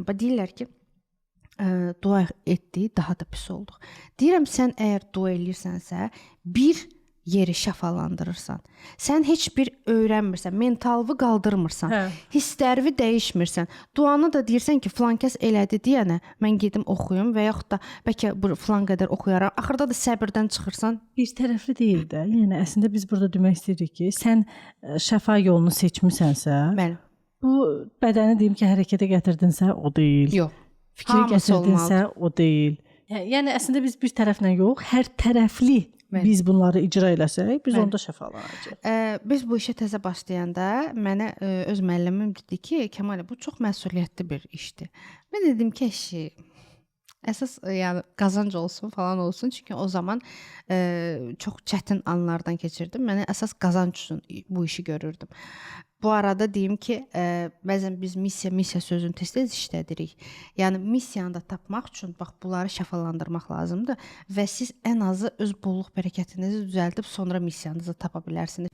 Deyirlər ki, dua etdi, daha da pis olduq. Deyirəm, sən əgər dua eləyirsənsə, bir yeri şəfalandırırsan. Sən heç bir öyrənmirsən, mentalını qaldırmırsan, hisslərini dəyişmirsən. Duanı da deyirsən ki, filan kəs elədi deyənə mən gedim oxuyum və yaxud da bəlkə filan qədər oxuyaram. Axırda da səbirdən çıxırsan. Bir tərəfli deyil də. Yəni əslində biz burada demək istəyirik ki, sən şəfa yolunu seçmisənsə, Bəli. Bu bədəni deyim ki, hərəkətə gətirdinsə, o deyil. Yox. Fikri gətirdinsə, o deyil. Yəni əslində biz bir tərəflə yox, hər tərəfli biz bunları icra eləsək, biz onda şəfalanacağıq. Biz bu işə təzə başlayanda mənə öz müəllimim dedi ki, Kəmal, bu çox məsuliyyətli bir işdir. Mən dedim ki, əsas yəni qazanc olsun falan olsun. Çünki o zaman çox çətin anlardan keçirdim. Mənə əsas qazanc üçün bu işi görürdüm. Bu arada deyim ki, bəzən biz missiya sözünü tez-tez işlədirik. Yəni missiyanı da tapmaq üçün bax bunları şəfalandırmaq lazımdır və siz ən azı öz bolluq bərəkətinizi düzəldib sonra missiyanızı tapa bilərsiniz.